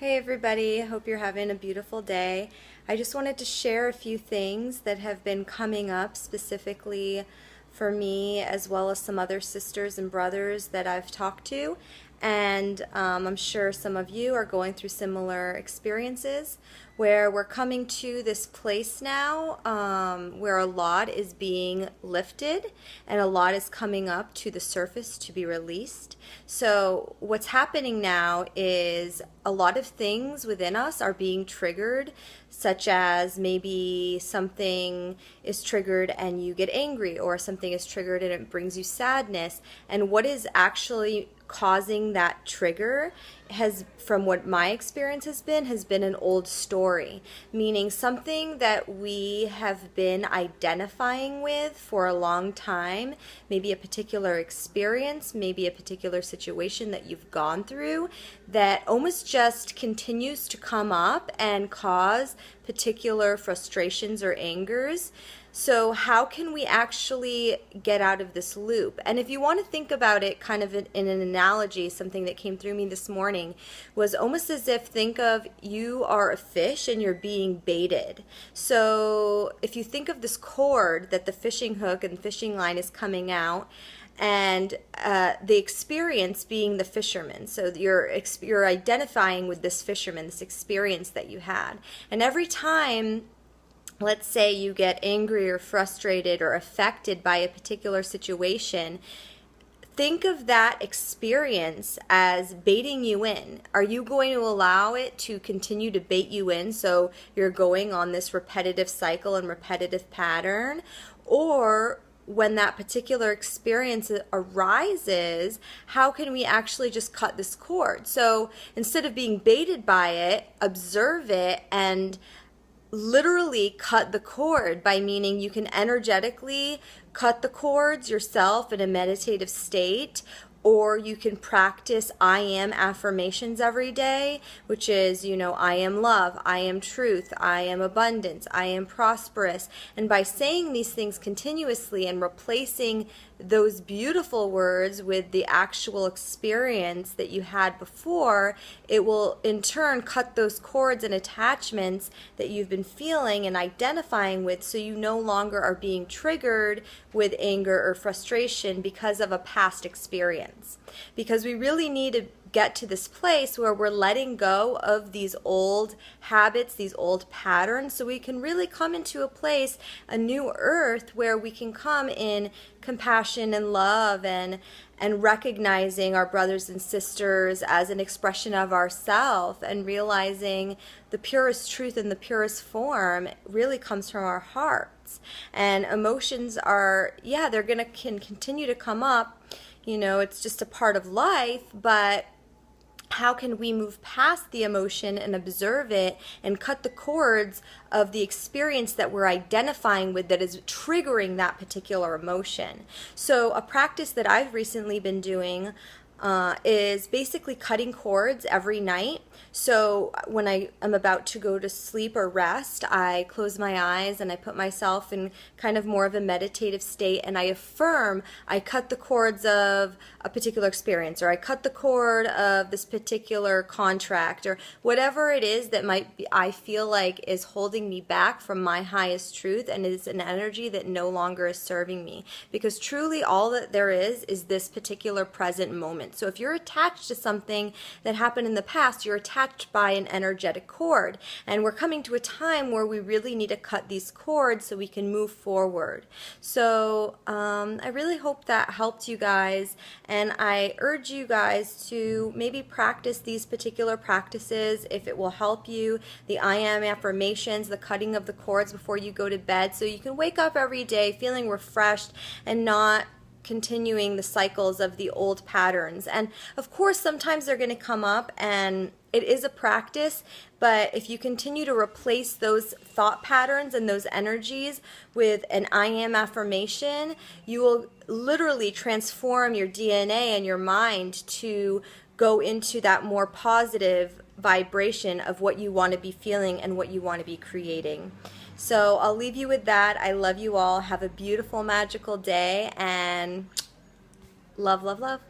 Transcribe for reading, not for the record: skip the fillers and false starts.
Hey everybody, hope you're having a beautiful day. I just wanted to share a few things that have been coming up specifically for me as well as some other sisters and brothers that I've talked to. And I'm sure some of you are going through similar experiences where we're coming to this place now where a lot is being lifted and a lot is coming up to the surface to be released. So what's happening now is a lot of things within us are being triggered, such as maybe something is triggered and you get angry, or something is triggered and it brings you sadness. And what is actually causing that trigger has, from what my experience has been an old story, meaning something that we have been identifying with for a long time, maybe a particular experience, maybe a particular situation that you've gone through that almost just continues to come up and cause particular frustrations or angers. So how can we actually get out of this loop? And if you want to think about it kind of in an analogy, something that came through me this morning was almost as if, think of you are a fish and you're being baited. So if you think of this cord that the fishing hook and fishing line is coming out, and the experience being the fisherman. So you're identifying with this fisherman, this experience that you had. And every time, let's say, you get angry or frustrated or affected by a particular situation, think of that experience as baiting you in. Are you going to allow it to continue to bait you in so you're going on this repetitive cycle and repetitive pattern? Or when that particular experience arises, how can we actually just cut this cord? So instead of being baited by it, observe it and literally cut the cord, by meaning you can energetically cut the cords yourself in a meditative state, or you can practice I am affirmations every day, which is, I am love, I am truth, I am abundance, I am prosperous. And by saying these things continuously and replacing those beautiful words with the actual experience that you had before, it will in turn cut those cords and attachments that you've been feeling and identifying with, so you no longer are being triggered with anger or frustration because of a past experience. Because we really need to get to this place where we're letting go of these old habits, these old patterns, so we can really come into a place, a new earth, where we can come in compassion and love and recognizing our brothers and sisters as an expression of ourself, and realizing the purest truth in the purest form really comes from our hearts. And emotions are, they're can continue to come up. It's just a part of life, but how can we move past the emotion and observe it and cut the cords of the experience that we're identifying with that is triggering that particular emotion? So a practice that I've recently been doing is basically cutting cords every night. So when I am about to go to sleep or rest, I close my eyes and I put myself in kind of more of a meditative state, and I affirm I cut the cords of a particular experience, or I cut the cord of this particular contract, or whatever it is that might be, I feel like is holding me back from my highest truth and is an energy that no longer is serving me. Because truly all that there is this particular present moment. So if you're attached to something that happened in the past, you're attached by an energetic cord. And we're coming to a time where we really need to cut these cords so we can move forward. So I really hope that helped you guys. And I urge you guys to maybe practice these particular practices if it will help you. The I am affirmations, the cutting of the cords before you go to bed, so you can wake up every day feeling refreshed and not continuing the cycles of the old patterns. And of course, sometimes they're going to come up, and it is a practice, but if you continue to replace those thought patterns and those energies with an I am affirmation, you will literally transform your DNA and your mind to go into that more positive vibration of what you want to be feeling and what you want to be creating. So I'll leave you with that. I love you all. Have a beautiful, magical day, and love, love, love.